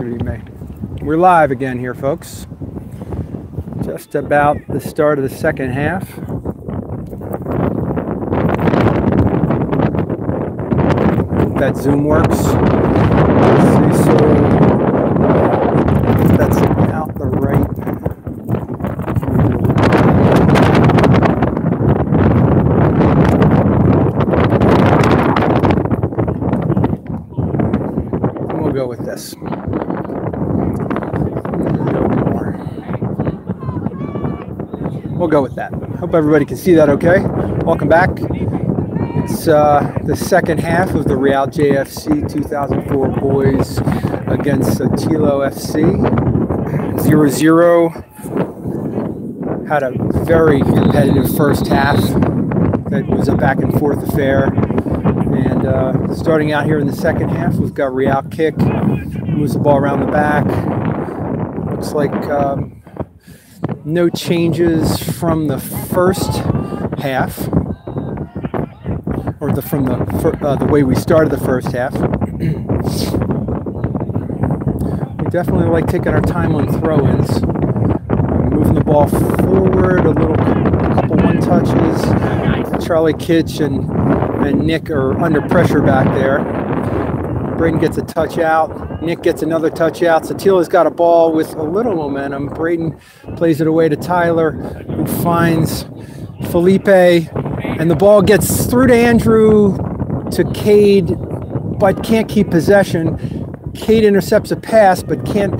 We're live again here, folks. Just about the start of the second half. Hope that zoom works. Let's see, so that's out the right. We'll go with this. We'll go with that. Hope everybody can see that okay. Welcome back. It's the second half of the Real JFC 2004 boys against Sotilo FC. 0-0. Had a very competitive first half. That was a back and forth affair. And starting out here in the second half, we've got Real kick. Moves the ball around the back. Looks like no changes from the first half, or from the way we started the first half. We definitely like taking our time on throw-ins, moving the ball forward a couple one touches. Charlie Kitch and Nick are under pressure back there. Braden gets a touch out. Nick gets another touch out. Sotilo's got a ball with a little momentum. Braden plays it away to Tyler, who finds Felipe, and the ball gets through to Andrew, to Cade, but can't keep possession. Cade intercepts a pass, but can't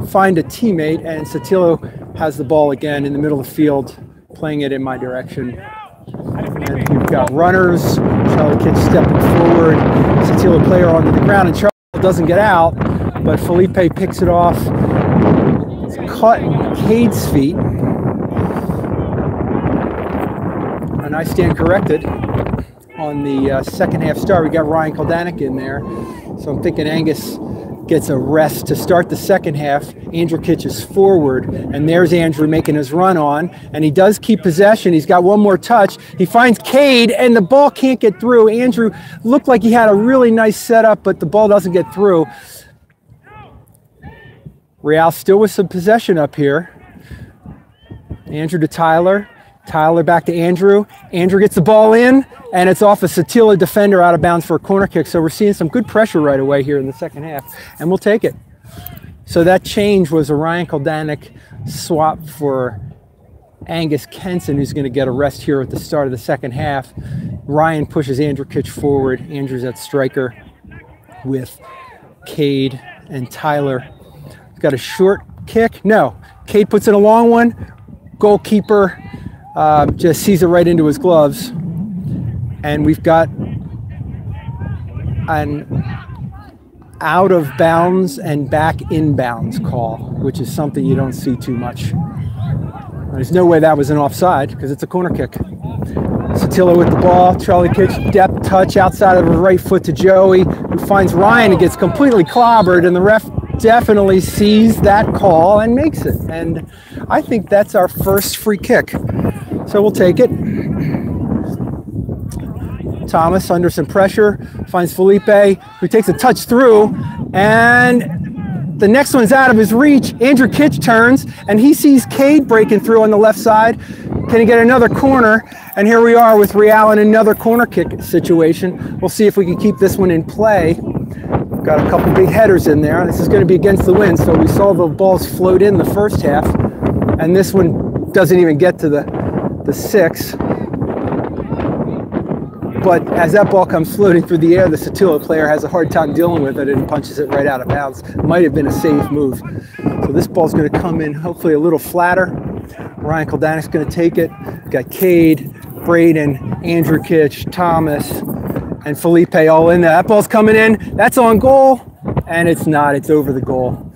find a teammate, and Sotilo has the ball again in the middle of the field, playing it in my direction. And we've got runners. Charlie Kitch stepping forward. Sotilo player onto the ground, and Charlie doesn't get out, but Felipe picks it off. It's caught in Cade's feet. And I stand corrected. On the second half start, we got Ryan Koldanek in there. So I'm thinking Angus gets a rest to start the second half. Andrew Kitch is forward, and there's Andrew making his run on, and he does keep possession. He's got one more touch. He finds Cade, and the ball can't get through. Andrew looked like he had a really nice setup, but the ball doesn't get through. Real still with some possession up here. Andrew to Tyler. Tyler back to Andrew. Andrew gets the ball in, and it's off a Sotilo defender out of bounds for a corner kick. So we're seeing some good pressure right away here in the second half, and we'll take it. So that change was a Ryan Koldanek swap for Angus Kenson, who's going to get a rest here at the start of the second half. Ryan pushes Andrew Kitch forward. Andrew's at striker with Cade and Tyler. Got a short kick. No, Cade puts in a long one. Goalkeeper just sees it right into his gloves. And we've got an out of bounds and back in bounds call, which is something you don't see too much. There's no way that was an offside because it's a corner kick. Sotilo with the ball. Charlie Kitch, depth touch outside of the right foot to Joey, who finds Ryan and gets completely clobbered, and the ref definitely sees that call and makes it. And I think that's our first free kick. So we'll take it. Thomas under some pressure finds Felipe, who takes a touch through, and the next one's out of his reach. Andrew Kitch turns, and he sees Cade breaking through on the left side. Can he get another corner? And here we are with Real in another corner kick situation. We'll see if we can keep this one in play. Got a couple big headers in there. This is going to be against the wind, so we saw the balls float in the first half, and this one doesn't even get to the six. But as that ball comes floating through the air, the Sotilo player has a hard time dealing with it and punches it right out of bounds. Might have been a safe move. So this ball's going to come in hopefully a little flatter. Ryan Koldanek's going to take it. We've got Cade, Braden, Andrew Kitch, Thomas, and Felipe all in there. That ball's coming in. That's on goal, and it's not. It's over the goal.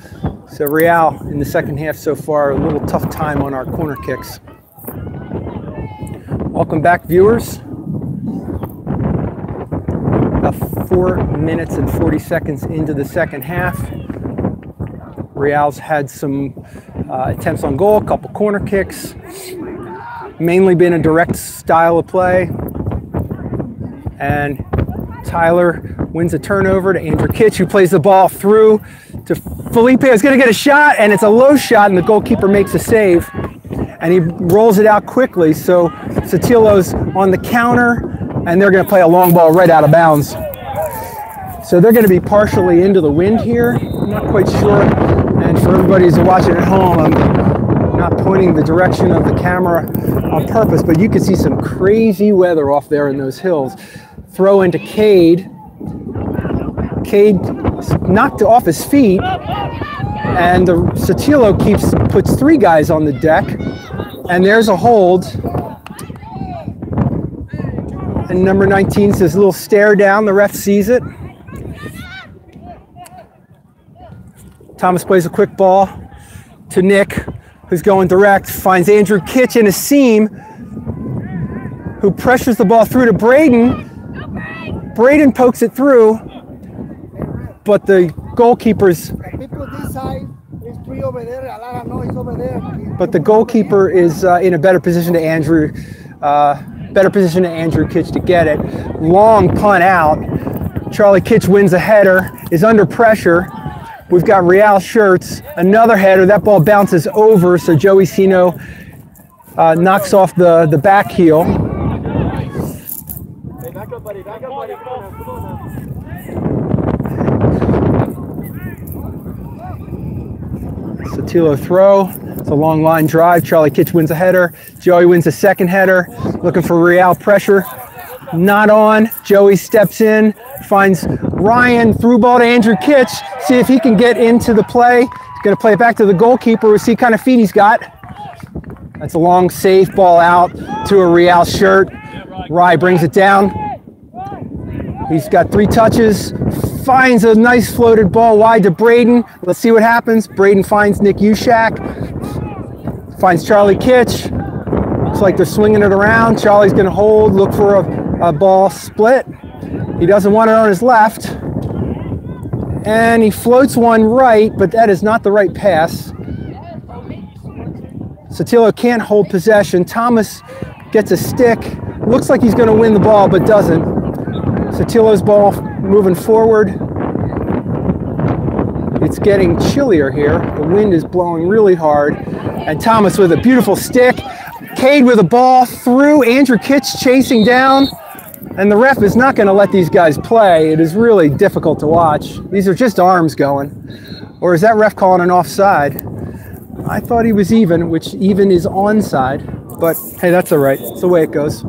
So Real in the second half so far, a little tough time on our corner kicks. Welcome back, viewers. About 4 minutes and 40 seconds into the second half. Real's had some attempts on goal, a couple corner kicks. Mainly been a direct style of play. And Tyler wins a turnover to Andrew Kitch, who plays the ball through to Felipe is going to get a shot, and it's a low shot, and the goalkeeper makes a save. And he rolls it out quickly, so Sotilo's on the counter, and they're going to play a long ball right out of bounds. So they're going to be partially into the wind here. I'm not quite sure. And for everybody who's watching at home, I'm not pointing the direction of the camera on purpose, but you can see some crazy weather off there in those hills. Throw into Cade. Cade knocked off his feet, and the Sotilo puts 3 guys on the deck, and there's a hold. And number 19 says a little stare down. The ref sees it. Thomas plays a quick ball to Nick, who's going direct, finds Andrew Kitch in a seam, who pressures the ball through to Braden. Braden pokes it through, but the goalkeeper's... But the goalkeeper is in a better position to Andrew Kitch to get it. Long punt out. Charlie Kitch wins a header, is under pressure. We've got Real shirts, another header. That ball bounces over, so Joey Sino knocks off the back heel. Hey, back up, buddy. Back up, buddy. Come on, come on now. Sotilo throw. It's a long line drive. Charlie Kitch wins a header. Joey wins a second header. Looking for Real pressure. Not on. Joey steps in, finds Ryan, through ball to Andrew Kitch. See if he can get into the play. He's going to play it back to the goalkeeper. We'll see what kind of feet he's got. That's a long, safe ball out to a Real shirt. Rye brings it down. He's got 3 touches. Finds a nice floated ball wide to Braden. Let's see what happens. Braden finds Nick Ushak. Finds Charlie Kitch. Looks like they're swinging it around. Charlie's going to hold, look for a ball split. He doesn't want it on his left. And he floats one right, but that is not the right pass. Sotilo can't hold possession. Thomas gets a stick. Looks like he's going to win the ball, but doesn't. Sotilo's ball moving forward. It's getting chillier here. The wind is blowing really hard. And Thomas with a beautiful stick. Cade with a ball through. Andrew Kitch chasing down. And the ref is not going to let these guys play. It is really difficult to watch. These are just arms going. Or is that ref calling an offside? I thought he was even, which even is onside. But hey, that's all right. It's the way it goes.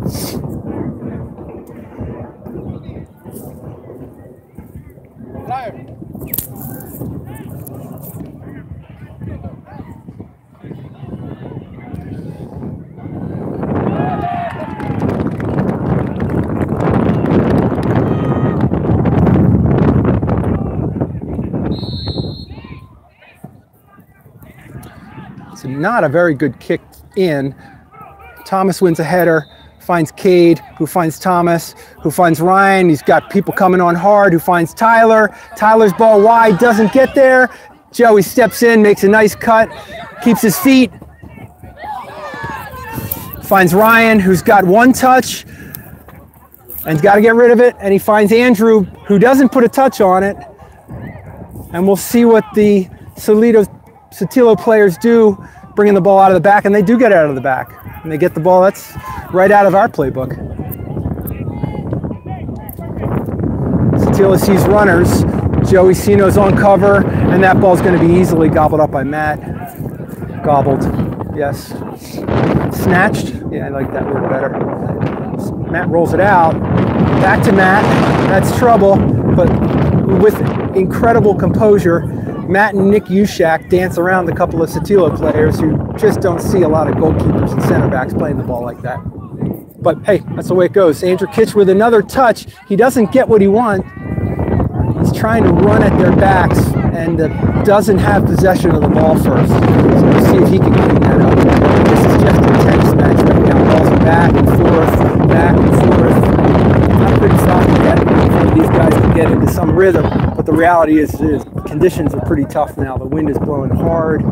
It's not a very good kick in. Thomas wins a header, finds Cade, who finds Thomas, who finds Ryan. He's got people coming on hard, who finds Tyler. Tyler's ball wide, doesn't get there. Joey steps in, makes a nice cut, keeps his feet. Finds Ryan, who's got 1 touch, and he's got to get rid of it. And he finds Andrew, who doesn't put a touch on it. And we'll see what the Sotilo players do, bringing the ball out of the back, and they do get it out of the back. And they get the ball. That's right out of our playbook. Sotilo sees runners. Joey Sino's on cover, and that ball's going to be easily gobbled up by Matt. Gobbled, yes. Snatched, yeah, I like that word better. Matt rolls it out. Back to Matt. That's trouble, but with incredible composure, Matt and Nick Ushak dance around a couple of Sotilo players who just don't see a lot of goalkeepers and center backs playing the ball like that. But hey, that's the way it goes. Andrew Kitch with another touch. He doesn't get what he wants. He's trying to run at their backs and doesn't have possession of the ball first. So we'll see if he can clean that up. This is just a tennis match right now. Balls are back and forth, back and forth. Not pretty soft yet. Hopefully these guys can get into some rhythm. But the reality is conditions are pretty tough now. The wind is blowing hard.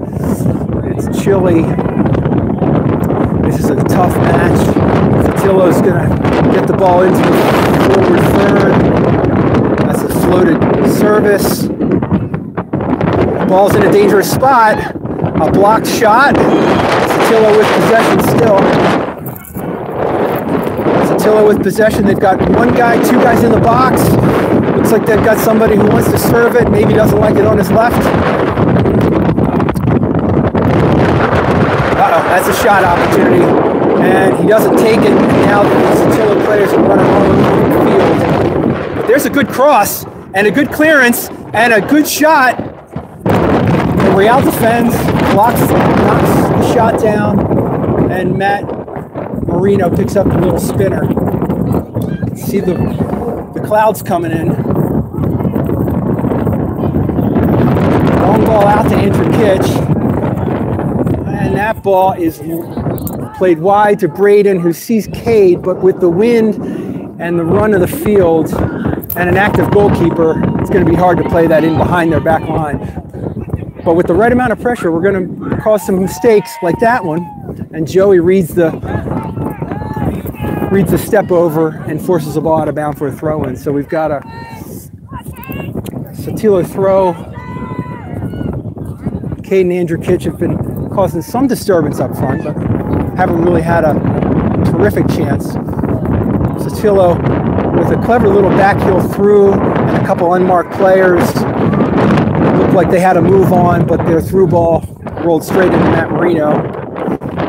It's chilly. This is a tough match. Sotilo's going to get the ball into the forward third. That's a floated service. Ball's in a dangerous spot. A blocked shot. Sotilo with possession still. Sotilo with possession. They've got one guy, two guys in the box. Looks like they've got somebody who wants to serve it. Maybe doesn't like it on his left. Uh-oh, that's a shot opportunity. And he doesn't take it. Now the Sotilo players are running all over the field. But there's a good cross and a good clearance and a good shot. And Real defends, knocks the shot down, and Matt Marino picks up a little spinner. See the clouds coming in. Long ball out to Andrew Kitch. And that ball is played wide to Braden, who sees Cade, but with the wind and the run of the field and an active goalkeeper, it's going to be hard to play that in behind their back line. But with the right amount of pressure, we're going to cause some mistakes like that one. And Joey reads the step over and forces the ball out of bounds for a throw-in. So we've got a Sotilo throw. Cade and Andrew Kitch have been causing some disturbance up front, but haven't really had a terrific chance. Sotilo with a clever little back heel through and a couple unmarked players. Looked like they had a move on, but their through ball rolled straight into Matt Marino.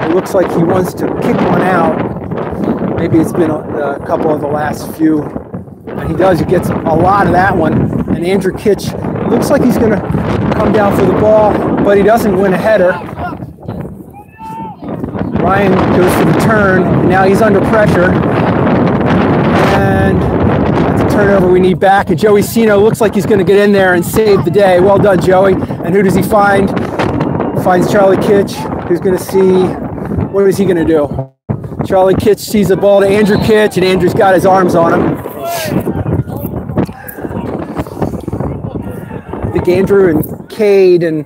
It looks like he wants to kick one out. Maybe it's been a couple of the last few. And he does, he gets a lot of that one. And Andrew Kitch looks like he's going to come down for the ball, but he doesn't win a header. Ryan goes for the turn, and now he's under pressure. And that's a turnover we need back. And Joey Sino looks like he's going to get in there and save the day. Well done, Joey. And who does he find? Finds Charlie Kitch, who's going to see, what is he going to do? Charlie Kitch sees the ball to Andrew Kitch, and Andrew's got his arms on him. I think Andrew and Cade and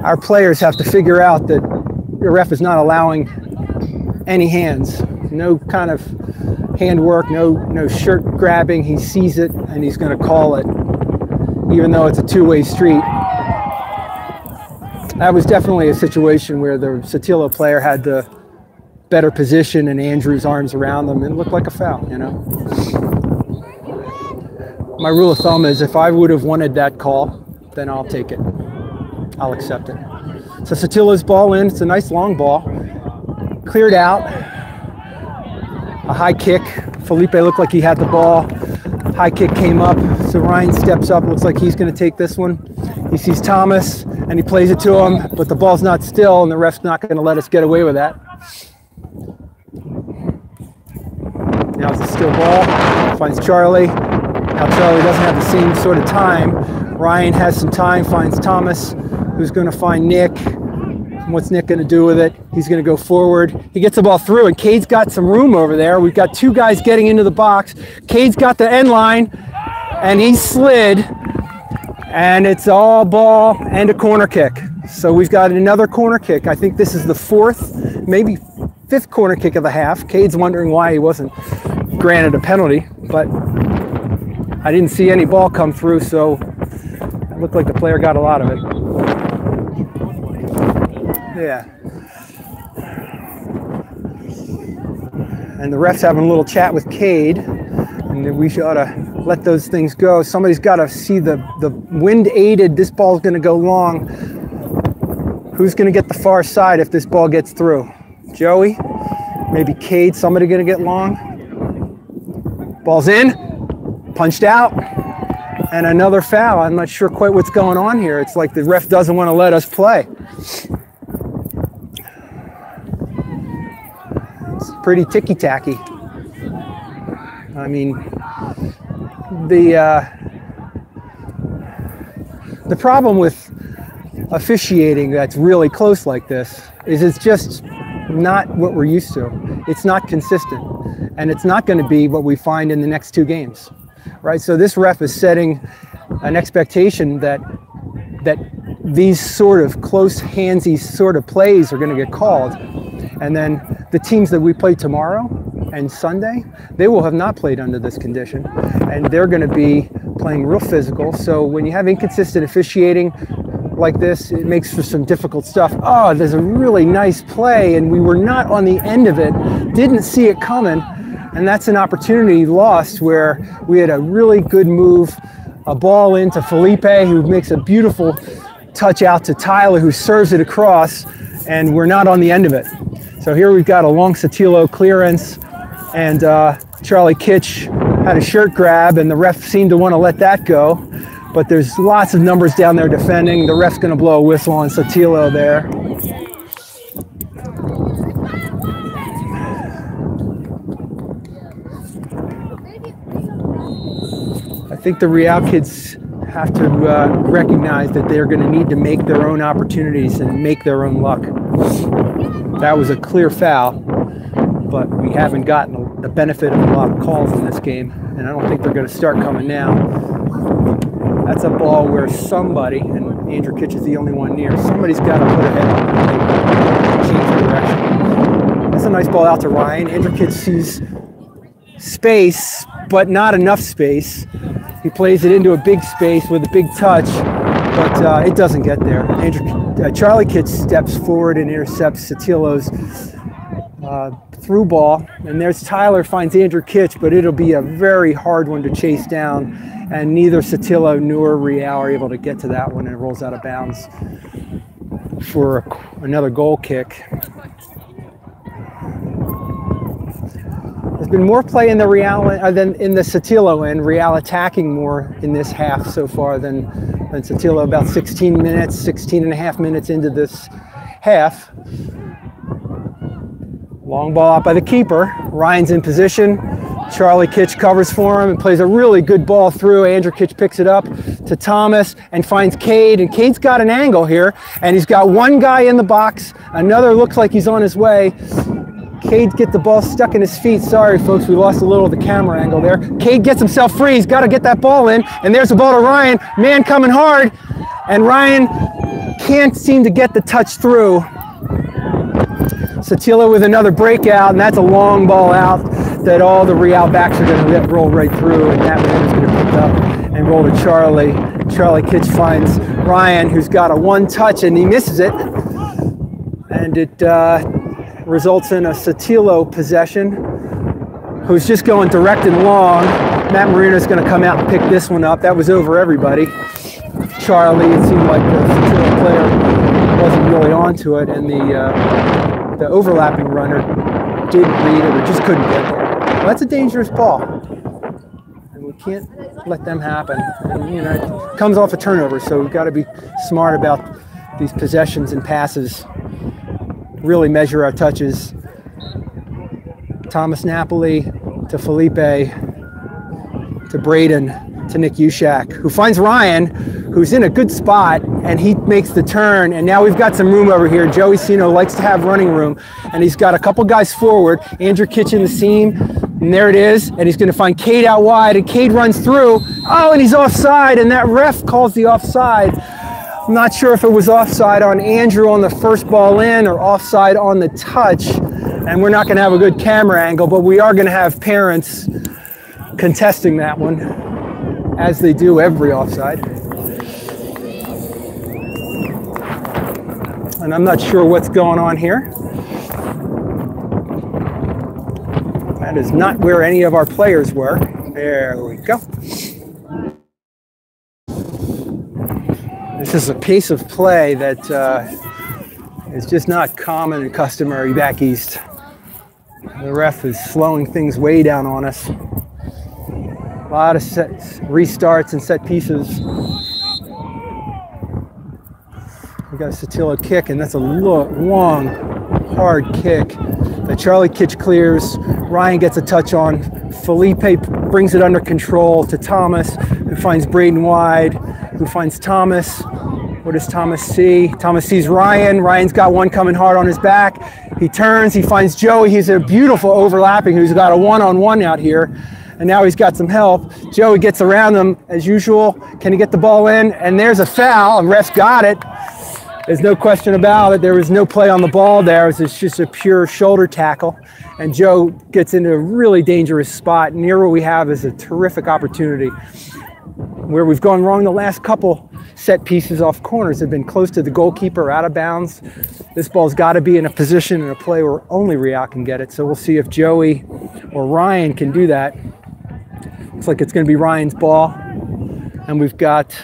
our players have to figure out that the ref is not allowing any hands. No kind of hand work, no shirt grabbing. He sees it and he's going to call it, even though it's a two-way street. That was definitely a situation where the Sotilo player had the better position and Andrew's arms around them. It looked like a foul, you know. My rule of thumb is if I would have wanted that call, then I'll take it. I'll accept it. So Sotilo's ball in. It's a nice long ball. Cleared out. A high kick. Felipe looked like he had the ball. High kick came up. So Ryan steps up. Looks like he's going to take this one. He sees Thomas and he plays it to him, but the ball's not still and the ref's not going to let us get away with that. Now it's a still ball. Finds Charlie. Now Charlie doesn't have the same sort of time. Ryan has some time, finds Thomas, who's going to find Nick. And what's Nick going to do with it? He's going to go forward. He gets the ball through, and Cade's got some room over there. We've got two guys getting into the box. Cade's got the end line, and he slid. And it's all ball and a corner kick. So we've got another corner kick. I think this is the fourth, maybe fifth corner kick of the half. Cade's wondering why he wasn't granted a penalty, but I didn't see any ball come through, so it looked like the player got a lot of it. Yeah. And the ref's having a little chat with Cade, and we ought to let those things go. Somebody's got to see the wind aided. This ball's going to go long. Who's going to get the far side if this ball gets through? Joey? Maybe Cade? Somebody going to get long? Ball's in. Punched out. And another foul. I'm not sure quite what's going on here. It's like the ref doesn't want to let us play. It's pretty ticky-tacky. I mean, the problem with officiating that's really close like this is it's just not what we're used to. It's not consistent, and it's not going to be what we find in the next two games, right? So this ref is setting an expectation that these sort of close handsy sort of plays are going to get called, and then the teams that we play tomorrow and Sunday, they will have not played under this condition, and they're going to be playing real physical. So when you have inconsistent officiating like this, it makes for some difficult stuff. Oh, there's a really nice play, and we were not on the end of it, didn't see it coming, and that's an opportunity lost where we had a really good move, a ball into Felipe, who makes a beautiful touch out to Tyler, who serves it across, and we're not on the end of it. So here we've got a long Sotilo clearance, and Charlie Kitch had a shirt grab, and the ref seemed to want to let that go. But there's lots of numbers down there defending. The ref's going to blow a whistle on Sotilo there. I think the Real kids have to recognize that they're going to need to make their own opportunities and make their own luck. That was a clear foul, but we haven't gotten the benefit of a lot of calls in this game, and I don't think they're going to start coming now. That's a ball where somebody, and Andrew Kitch is the only one near, somebody's got to put a head on and change direction. That's a nice ball out to Ryan. Andrew Kitch sees space, but not enough space. He plays it into a big space with a big touch, but it doesn't get there. Charlie Kitch steps forward and intercepts Sotilo's through ball, and there's Tyler, finds Andrew Kitch, but it'll be a very hard one to chase down, and neither Sotilo nor Real are able to get to that one, and it rolls out of bounds for another goal kick. There's been more play in the Real than in the Sotilo end. Real attacking more in this half so far than Sotilo. About 16 and a half minutes into this half. Long ball out by the keeper. Ryan's in position. Charlie Kitch covers for him and plays a really good ball through. Andrew Kitch picks it up to Thomas and finds Cade. And Cade's got an angle here. And he's got one guy in the box. Another looks like he's on his way. Cade gets the ball stuck in his feet. Sorry, folks, we lost a little of the camera angle there. Cade gets himself free. He's got to get that ball in. And there's the ball to Ryan. Man coming hard. And Ryan can't seem to get the touch through. Sotilo with another breakout, and that's a long ball out that all the Real backs are going to roll right through, and that man is going to pick up and roll to Charlie. Charlie Kitch finds Ryan, who's got a one touch, and he misses it. And it results in a Sotilo possession, who's just going direct and long. Matt Marino's going to come out and pick this one up. That was over everybody. Charlie, it seemed like the Sotilo player wasn't really onto it, and the overlapping runner didn't read it or just couldn't get there. Well, that's a dangerous ball, and we can't let them happen. And, you know, it comes off a turnover, so we've got to be smart about these possessions and passes. Really measure our touches. Thomas Napoli to Felipe to Braden to Nick Ushak, who finds Ryan, who's in a good spot, and he makes the turn, and now we've got some room over here. Joey Sino likes to have running room, and he's got a couple guys forward. Andrew Kitch in the seam, and there it is, and he's going to find Cade out wide, and Cade runs through. Oh, and he's offside, and that ref calls the offside. I'm not sure if it was offside on Andrew on the first ball in or offside on the touch, and we're not going to have a good camera angle, but we are going to have parents contesting that one, as they do every offside. And I'm not sure what's going on here. That is not where any of our players were. There we go. This is a pace of play that is just not common and customary back east. The ref is slowing things way down on us. A lot of restarts and set pieces. We got a Sotilo kick, and that's a long, hard kick that Charlie Kitch clears. Ryan gets a touch on. Felipe brings it under control to Thomas, who finds Braden wide, who finds Thomas. What does Thomas see? Thomas sees Ryan. Ryan's got one coming hard on his back. He turns, he finds Joey. He's a beautiful overlapping, who's got a one-on-one out here. And now he's got some help. Joey gets around him as usual. Can he get the ball in? And there's a foul, and ref's got it. There's no question about it. There was no play on the ball there. It was just a pure shoulder tackle. And Joe gets into a really dangerous spot. Near what we have is a terrific opportunity. Where we've gone wrong the last couple set pieces off corners have been close to the goalkeeper, out of bounds. This ball's got to be in a position and a play where only Real can get it. So we'll see if Joey or Ryan can do that. Looks like it's going to be Ryan's ball. And we've got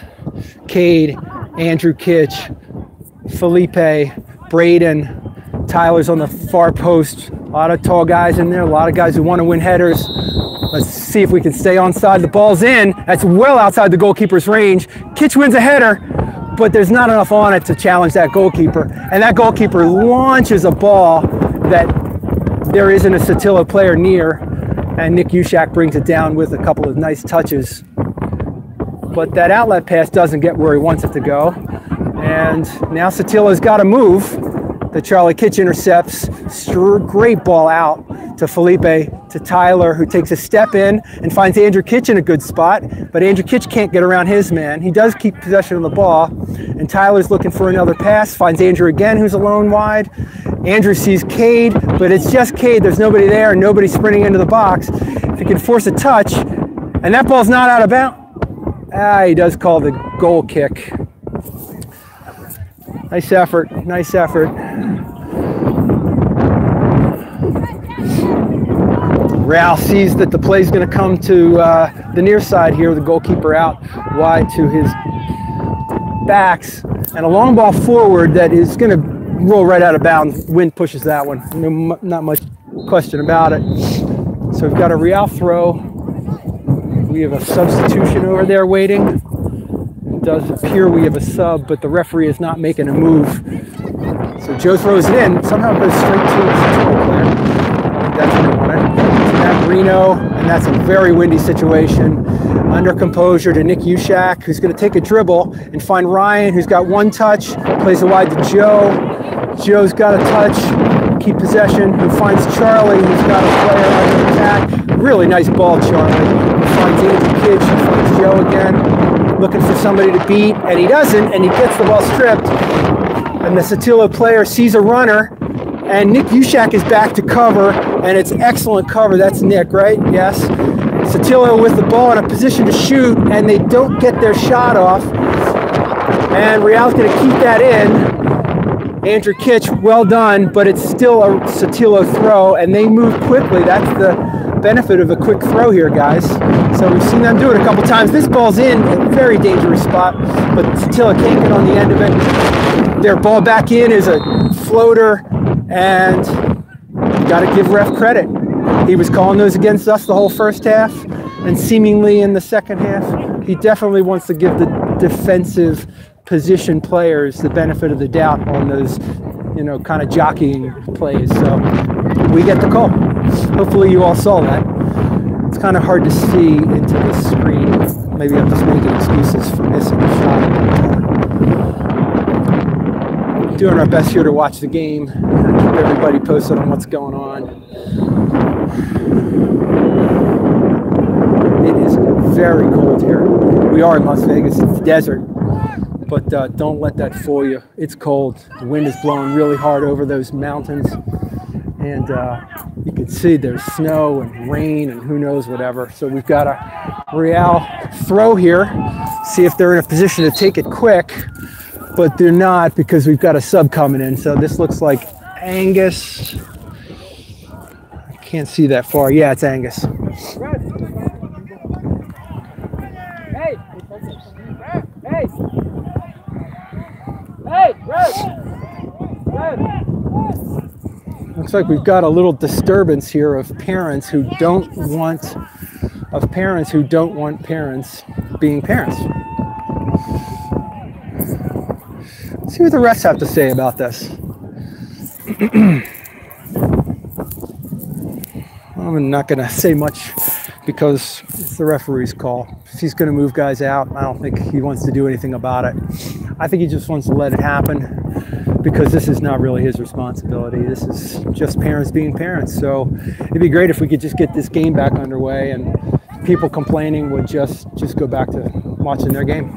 Cade, Andrew Kitch, Felipe, Braden, Tyler's on the far post. A lot of tall guys in there, a lot of guys who want to win headers. Let's see if we can stay onside. The ball's in. That's well outside the goalkeeper's range. Kitch wins a header, but there's not enough on it to challenge that goalkeeper. And that goalkeeper launches a ball that there isn't a Sotilo player near. And Nick Ushak brings it down with a couple of nice touches. But that outlet pass doesn't get where he wants it to go. And now Sotilo's got to move. The Charlie Kitch intercepts. Great ball out to Felipe, to Tyler, who takes a step in and finds Andrew Kitch in a good spot. But Andrew Kitch can't get around his man. He does keep possession of the ball. And Tyler's looking for another pass. Finds Andrew again, who's alone wide. Andrew sees Cade, but it's just Cade. There's nobody there and nobody sprinting into the box. If he can force a touch, and that ball's not out of bounds. He does call the goal kick. Nice effort, nice effort. Real sees that the play's going to come to the near side here, the goalkeeper out wide to his backs, and a long ball forward that is going to roll right out of bounds. Wind pushes that one. Not much question about it. So we've got a Real throw. We have a substitution over there waiting. It does appear we have a sub, but the referee is not making a move. So Joe throws it in. Somehow goes straight to the Sotilo player. That's what he wanted. To that Reno, and that's a very windy situation. Under composure to Nick Ushak, who's going to take a dribble and find Ryan, who's got one touch. Plays it wide to Joe. Joe's got a touch. Keep possession. Who finds Charlie, who's got a player under attack. Really nice ball, Charlie. He finds Andrew Kitch. He finds Joe again. Looking for somebody to beat, and he doesn't, and he gets the ball stripped. And the Sotilo player sees a runner, and Nick Ushak is back to cover, and it's excellent cover. That's Nick, right? Yes. Sotilo with the ball in a position to shoot, and they don't get their shot off. And Real's going to keep that in. Andrew Kitch, well done, but it's still a Sotilo throw, and they move quickly. That's the benefit of a quick throw here, guys. So we've seen them do it a couple times. This ball's in a very dangerous spot, but Sotilo can't get on the end of it. Their ball back in is a floater, and you got to give ref credit. He was calling those against us the whole first half, and seemingly in the second half, he definitely wants to give the defensive position players the benefit of the doubt on those, kind of jockeying plays. So we get the call. Hopefully you all saw that. It's kind of hard to see into the screen. Maybe I'm just making excuses for missing a shot. Doing our best here to watch the game, keep everybody posted on what's going on. It is very cold here. We are in Las Vegas, it's desert. But don't let that fool you. It's cold. The wind is blowing really hard over those mountains. And you can see there's snow and rain and who knows whatever. So we've got a Real throw here. See if they're in a position to take it quick. But they're not, because we've got a sub coming in. So this looks like Angus. I can't see that far. Yeah, it's Angus. Hey! Hey! Hey, looks like we've got a little disturbance here of parents who don't want parents being parents. Let's see what the refs have to say about this. I'm not going to say much because it's the referee's call. If he's going to move guys out, I don't think he wants to do anything about it. I think he just wants to let it happen because this is not really his responsibility. This is just parents being parents. So it'd be great if we could just get this game back underway and people complaining would just go back to watching their game.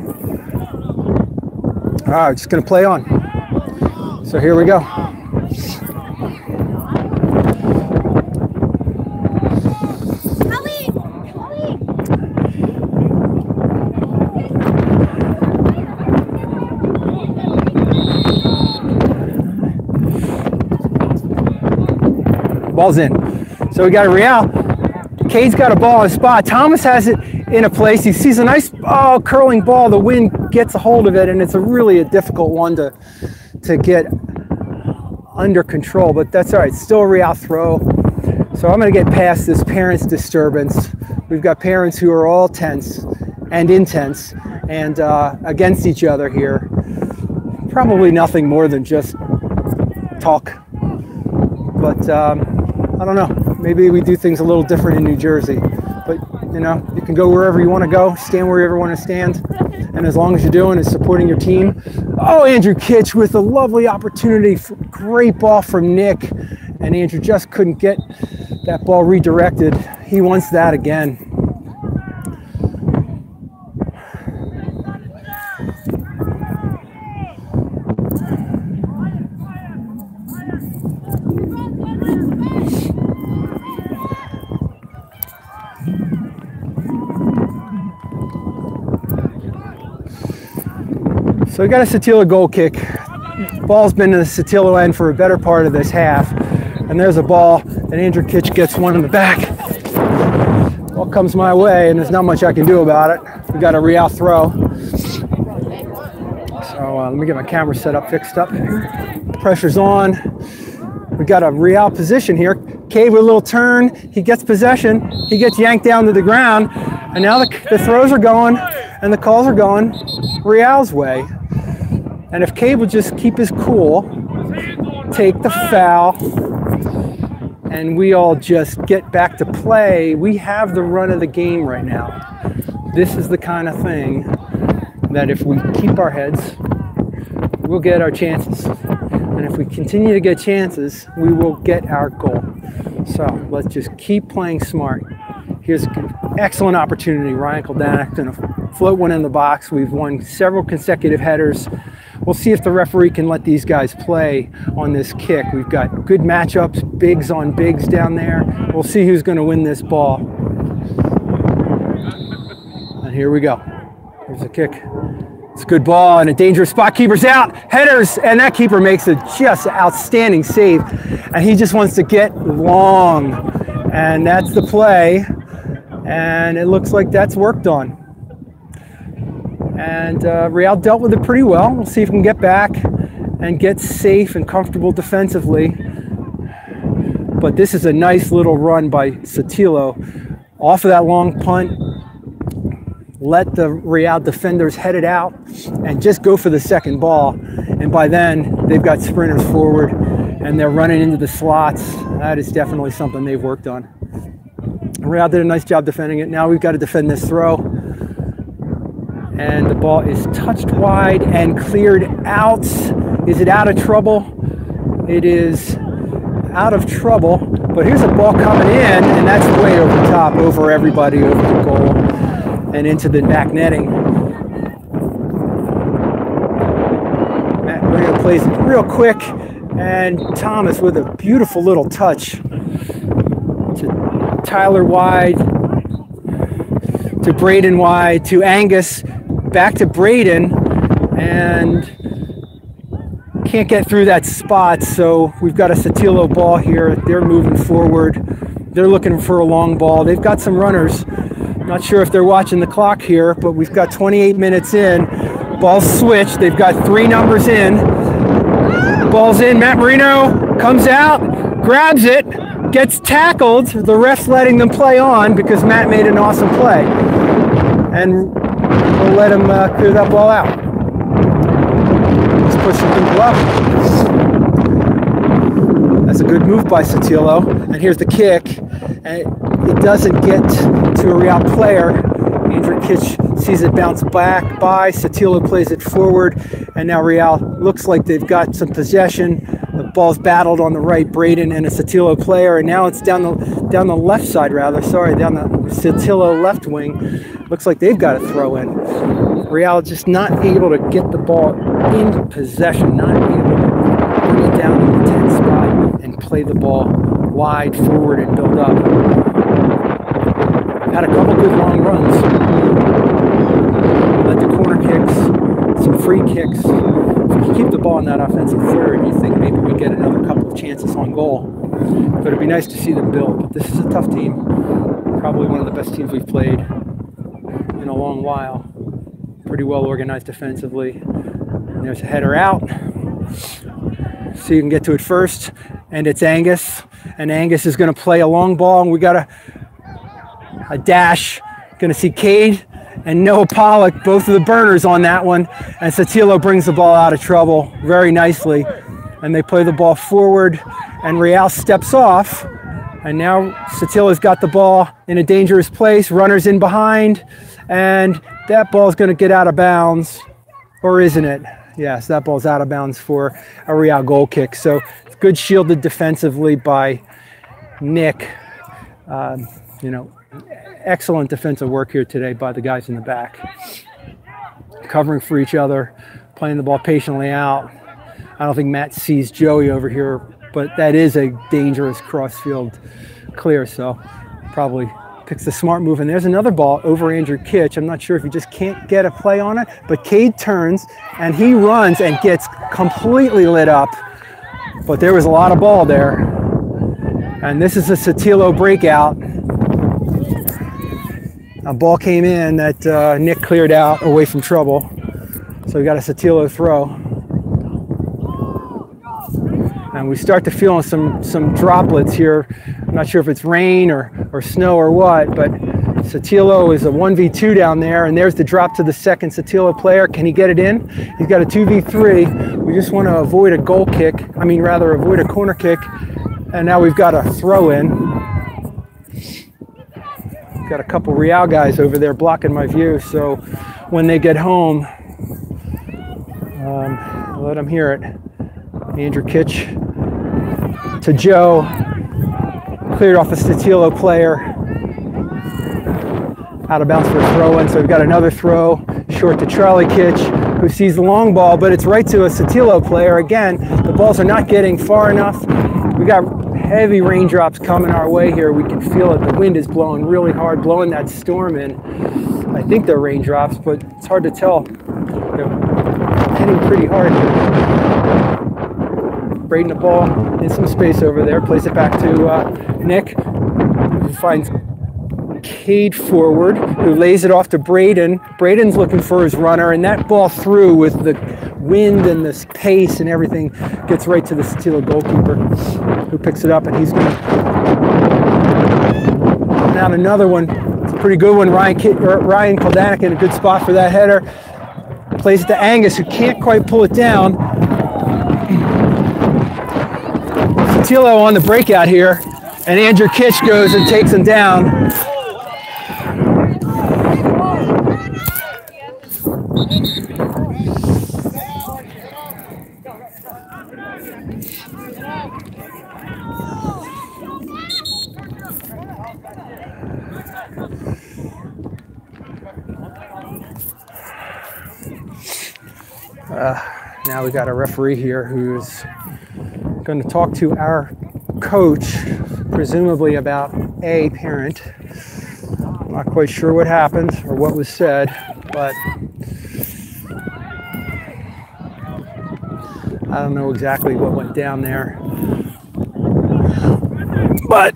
All right, just going to play on. So here we go. ball's in. So we got a Real. Cade's got a ball in a spot. Thomas has it in a place. He sees a nice curling ball. The wind gets a hold of it, and it's really a difficult one to get under control, but that's all right. Still a Real throw. So I'm going to get past this parents' disturbance. We've got parents who are all tense and intense and against each other here. Probably nothing more than just talk. But I don't know. Maybe we do things a little different in New Jersey. But you know, you can go wherever you want to go, stand wherever you want to stand. And as long as you're doing is supporting your team. Oh, Andrew Kitch with a lovely opportunity. Great ball from Nick. And Andrew just couldn't get that ball redirected. He wants that again. So we got a Sotilo goal kick. Ball's been in the Sotilo end for a better part of this half. And there's a ball, and Andrew Kitch gets one in the back. Ball comes my way, and there's not much I can do about it. We got a Real throw. So let me get my camera set up, fixed up. Pressure's on. We got a Real position here. Cade with a little turn. He gets possession. He gets yanked down to the ground. And now the throws are going, and the calls are going Real's way. And if Cade would just keep his cool, take the foul, and we all just get back to play, we have the run of the game right now. This is the kind of thing that if we keep our heads, we'll get our chances. And if we continue to get chances, we will get our goal. So let's just keep playing smart. Here's an excellent opportunity. Ryan Koldanek going to float one in the box. We've won several consecutive headers. We'll see if the referee can let these guys play on this kick. We've got good matchups, bigs on bigs down there. We'll see who's going to win this ball. And here we go. Here's the kick. It's a good ball and a dangerous spot. Keeper's out. Headers, and that keeper makes a just outstanding save. And he just wants to get long. And that's the play. And it looks like that's worked on. And Real dealt with it pretty well. We'll see if we can get back and get safe and comfortable defensively. But this is a nice little run by Sotilo. Off of that long punt, let the Real defenders head it out and just go for the second ball. And by then, they've got sprinters forward and they're running into the slots. That is definitely something they've worked on. Real did a nice job defending it. Now we've got to defend this throw. And the ball is touched wide and cleared out. Is it out of trouble? It is out of trouble. But here's a ball coming in, and that's way over top, over everybody, over the goal, and into the back netting. Matt Marino plays it real quick, and Thomas with a beautiful little touch to Tyler wide, to Braden wide, to Angus, back to Braden, and can't get through that spot. So we've got a Sotilo ball here. They're moving forward. They're looking for a long ball. They've got some runners. Not sure if they're watching the clock here, but we've got 28 minutes in. Ball's switched. They've got 3 numbers in. Ball's in. Matt Marino comes out, grabs it, gets tackled. The ref's letting them play on because Matt made an awesome play. And we'll let him clear that ball out. Let's push some people up. That's a good move by Sotilo. And here's the kick. And it doesn't get to a Real player. Andrew Kitch sees it bounce back by. Sotilo plays it forward. And now Real looks like they've got some possession. The ball's battled on the right, Braden and a Sotilo player. And now it's down the left side, rather. Sorry, down the Sotilo left wing. Looks like they've got a throw in. Real just not able to get the ball in possession, not able to bring it down in the 10 spot and play the ball wide forward and build up. Had a couple good long runs. Led to corner kicks, some free kicks. If you keep the ball in that offensive third, you think maybe we get another couple of chances on goal. But it'd be nice to see them build. But this is a tough team. Probably one of the best teams we've played in a long while. Pretty well organized defensively. And there's a header out. So you can get to it first. And it's Angus. And Angus is going to play a long ball. And we got a dash. Going to see Cade and Noah Pollock, both of the burners on that one. And Sotilo brings the ball out of trouble very nicely. And they play the ball forward. And Real steps off. And now Sotilo's got the ball in a dangerous place. Runners in behind. And that ball's going to get out of bounds. Or isn't it? Yes, that ball's out of bounds for a Real goal kick. So it's good shielded defensively by Nick. You know, excellent defensive work here today by the guys in the back. Covering for each other, playing the ball patiently out. I don't think Matt sees Joey over here, but that is a dangerous crossfield clear, so probably picks the smart move. And there's another ball over Andrew Kitch. I'm not sure if he just can't get a play on it, but Cade turns and he runs and gets completely lit up. But there was a lot of ball there. And this is a Sotilo breakout. A ball came in that Nick cleared out away from trouble. So we got a Sotilo throw. And we start to feel some droplets here. I'm not sure if it's rain or snow or what, but Sotilo is a 1v2 down there, and there's the drop to the second Sotilo player. Can he get it in? He's got a 2v3. We just want to avoid a goal kick. I mean, rather avoid a corner kick. And now we've got a throw in. Got a couple Real guys over there blocking my view, so when they get home, let them hear it. Andrew Kitch to Joe, cleared off a Sotilo player, out of bounds for a throw in. So we've got another throw short to Charlie Kitch, who sees the long ball, but it's right to a Sotilo player. Again, the balls are not getting far enough. We got heavy raindrops coming our way here. We can feel it. The wind is blowing really hard, blowing that storm in. I think they're raindrops, but it's hard to tell. They're hitting pretty hard here. Braden the ball in some space over there, plays it back to Nick, who finds Cade forward, who lays it off to Braden. Braden's looking for his runner, and that ball through with the wind and the pace and everything gets right to the Sotilo goalkeeper, who picks it up, and he's going to out another one. It's a pretty good one. Ryan Koldanek in a good spot for that header. Plays it to Angus, who can't quite pull it down. Sotilo on the breakout here, and Andrew Kitch goes and takes him down. Now we got a referee here who's going to talk to our coach, presumably about a parent. I'm not quite sure what happened or what was said, but I don't know exactly what went down there. But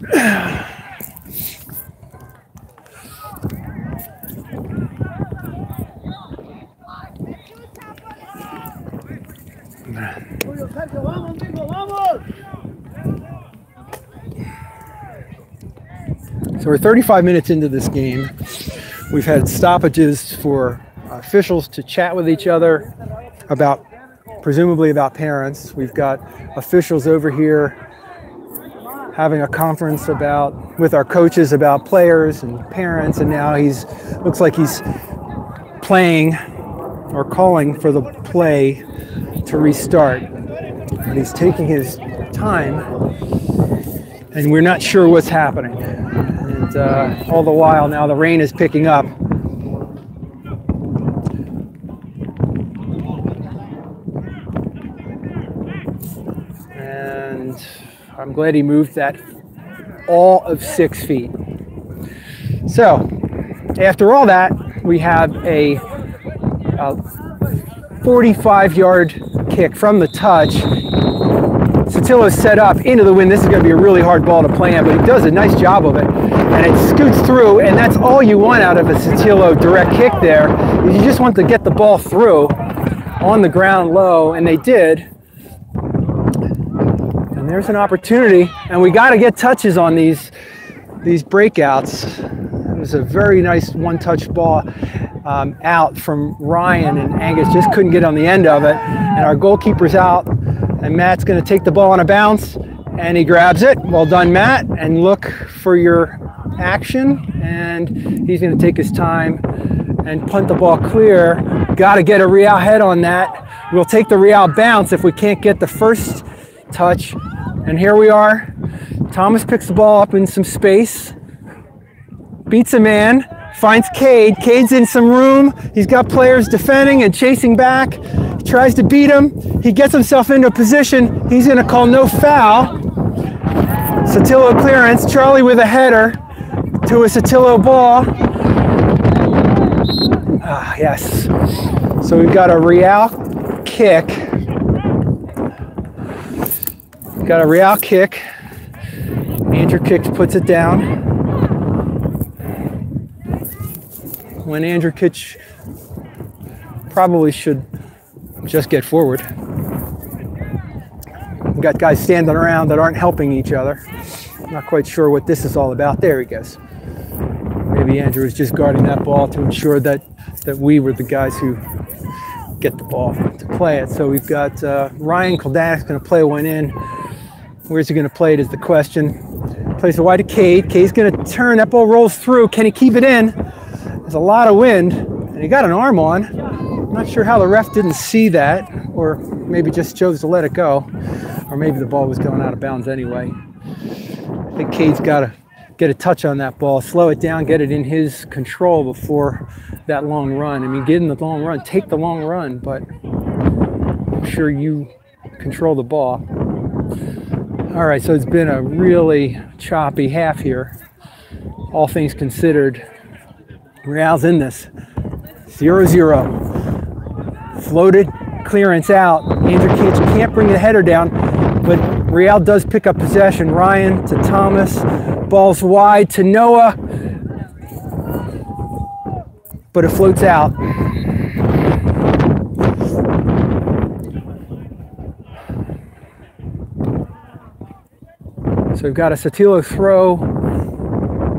so we're 35 minutes into this game. We've had stoppages for officials to chat with each other about, presumably about parents. We've got officials over here having a conference with our coaches about players and parents, and now looks like he's playing or calling for the play to restart. But he's taking his time, and we're not sure what's happening. And all the while now the rain is picking up. And I'm glad he moved that all of 6 feet. So after all that, we have a 45-yard kick from the touch. Sotilo's set up into the wind. This is going to be a really hard ball to play in, but he does a nice job of it. And it scoots through, and that's all you want out of a Sotilo direct kick there. Is you just want to get the ball through on the ground low, and they did. And there's an opportunity, and we got to get touches on these breakouts. It was a very nice one-touch ball out from Ryan, and Angus just couldn't get on the end of it. And our goalkeeper's out, and Matt's going to take the ball on a bounce, and he grabs it. Well done, Matt, and look for your action. And he's going to take his time and punt the ball clear. Got to get a Real head on that. We'll take the Real bounce if we can't get the first touch. And here we are. Thomas picks the ball up in some space, beats a man, finds Cade. Cade's in some room. He's got players defending and chasing back. He tries to beat him. He gets himself into a position. He's going to call no foul. Sotilo clearance. Charlie with a header to a Sotilo ball. Ah, yes. So we've got a Real kick. Got a Real kick. Andrew kicks, puts it down. When Andrew Kitch probably should just get forward. We've got guys standing around that aren't helping each other. Not quite sure what this is all about. There he goes. Maybe Andrew is just guarding that ball to ensure that we were the guys who get the ball to play it. So we've got Ryan Kildanik's going to play one in. Where's he going to play it is the question. Plays it wide to Cade. Cade's going to turn. That ball rolls through. Can he keep it in? There's a lot of wind, and he got an arm on. I'm not sure how the ref didn't see that, or maybe just chose to let it go, or maybe the ball was going out of bounds anyway. I think Cade's got to get a touch on that ball, slow it down, get it in his control before that long run. I mean, get in the long run, take the long run, but I'm sure you control the ball. All right, so it's been a really choppy half here. All things considered, Real's in this. 0-0. Floated clearance out. Andrew Kitch can't bring the header down, but Real does pick up possession. Ryan to Thomas. Ball's wide to Noah, but it floats out. So we've got a Sotilo throw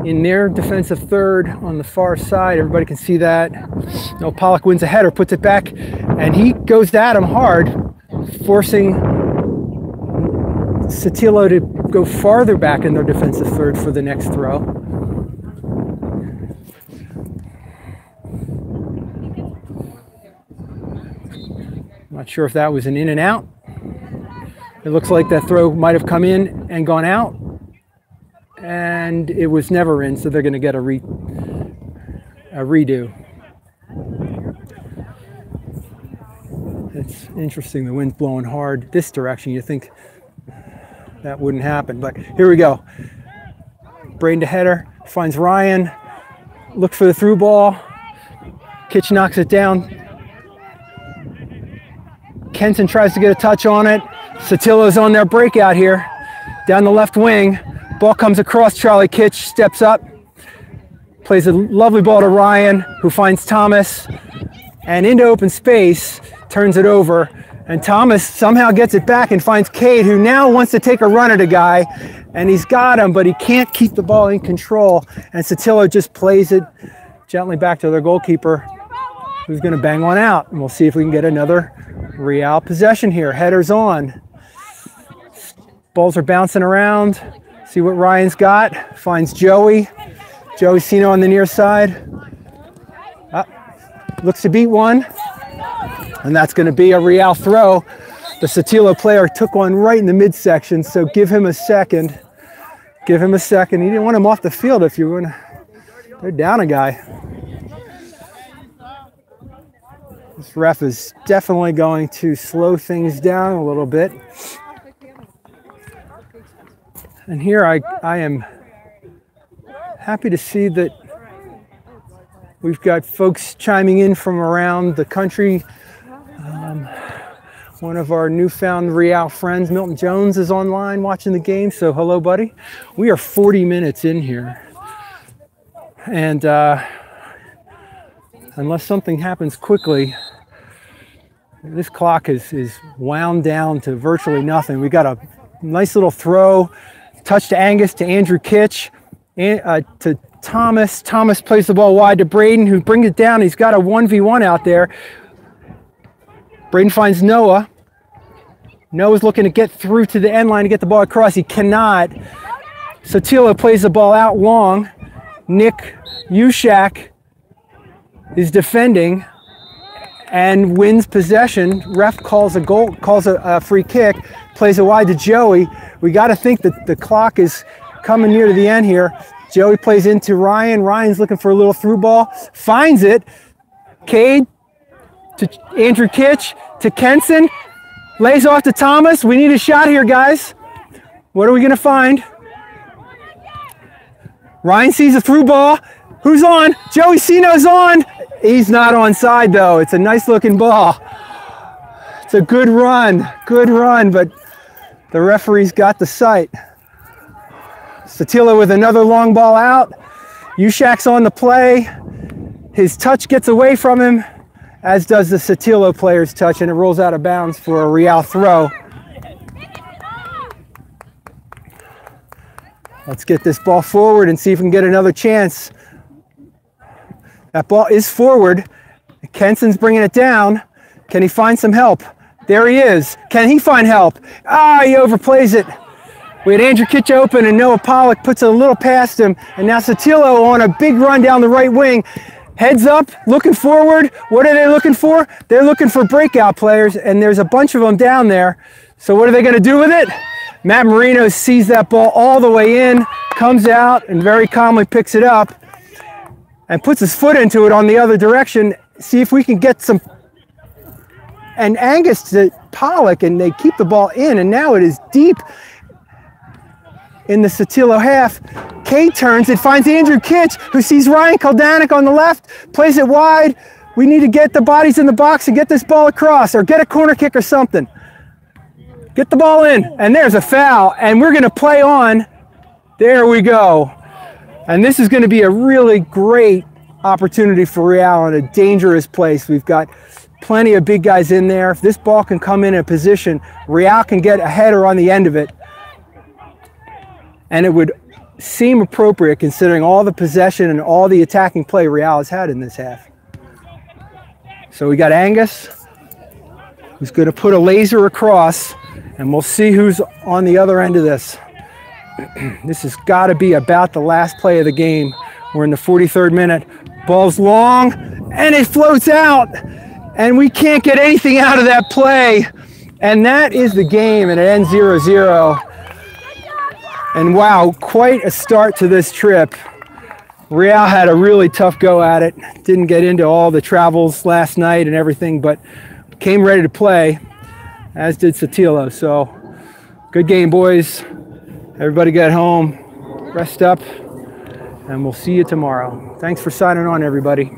in their defensive third on the far side. Everybody can see that. No, Pollock wins a header, puts it back, and he goes at him hard, forcing Sotilo to go farther back in their defensive third for the next throw. Not sure if that was an in and out. It looks like that throw might have come in and gone out, and it was never in, so they're going to get a redo. It's interesting, the wind's blowing hard this direction. You think that wouldn't happen, but here we go. Braden to header, finds Ryan, looks for the through ball. Kitch knocks it down. Kenton tries to get a touch on it. Sotilo's on their breakout here, down the left wing. Ball comes across, Charlie Kitch steps up, plays a lovely ball to Ryan, who finds Thomas, and into open space, turns it over, and Thomas somehow gets it back and finds Cade, who now wants to take a run at a guy, and he's got him, but he can't keep the ball in control, and Sotilo just plays it gently back to their goalkeeper, who's going to bang one out, and we'll see if we can get another Real possession here. Headers on. Balls are bouncing around. See what Ryan's got. Finds Joey. Joey Sino on the near side. Looks to beat one. And that's going to be a Real throw. The Sotilo player took one right in the midsection, so give him a second. Give him a second. He didn't want him off the field if you were going to. They're down a guy. This ref is definitely going to slow things down a little bit. And here I am happy to see that we've got folks chiming in from around the country. One of our newfound Real friends, Milton Jones, is online watching the game. So hello, buddy. We are 40 minutes in here. And unless something happens quickly, this clock is wound down to virtually nothing. We got a nice little throw, touch to Angus, to Andrew Kitch, to Thomas. Thomas plays the ball wide to Braden, who brings it down. He's got a 1v1 out there. Braden finds Noah. Noah's looking to get through to the end line to get the ball across. He cannot. Sotilo plays the ball out long. Nick Ushak is defending and wins possession. Ref calls a free kick, plays it wide to Joey. We got to think that the clock is coming near to the end here. Joey plays into Ryan. Ryan's looking for a little through ball, finds it. Cade to Andrew Kitch, to Kenson, lays off to Thomas. We need a shot here, guys. What are we gonna find? Ryan sees a through ball. Who's on? Joey Sino's on. He's not onside though. It's a nice looking ball. It's a good run, but the referee's got the sight. Sotilo with another long ball out. Ushak's on the play. His touch gets away from him, as does the Sotilo player's touch, and it rolls out of bounds for a Real throw. Let's get this ball forward and see if we can get another chance. That ball is forward. Kenson's bringing it down. Can he find some help? There he is. Can he find help? Ah, he overplays it. We had Andrew Kitch open and Noah Pollock puts a little past him, and now Sotilo on a big run down the right wing. Heads up, looking forward. What are they looking for? They're looking for breakout players, and there's a bunch of them down there. So what are they going to do with it? Matt Marino sees that ball all the way in, comes out, and very calmly picks it up and puts his foot into it on the other direction. See if we can get some. And Angus to Pollock, and they keep the ball in, and now it is deep in the Sotilo half. Kate turns, it finds Andrew Kitch, who sees Ryan Kaldanik on the left, plays it wide. We need to get the bodies in the box and get this ball across, or get a corner kick or something. Get the ball in, and there's a foul, and we're gonna play on. There we go. And this is gonna be a really great opportunity for Real in a dangerous place. We've got plenty of big guys in there. If this ball can come in a position, Real can get a header on the end of it. And it would seem appropriate considering all the possession and all the attacking play Real has had in this half. So we got Angus, who's going to put a laser across, and we'll see who's on the other end of this. This has got to be about the last play of the game. We're in the 43rd minute. Ball's long, and it floats out, and we can't get anything out of that play. And that is the game, and it ends 0-0. And wow, quite a start to this trip. Real had a really tough go at it. Didn't get into all the travels last night and everything, but came ready to play, as did Sotilo. So, good game, boys. Everybody get home, rest up, and we'll see you tomorrow. Thanks for signing on, everybody.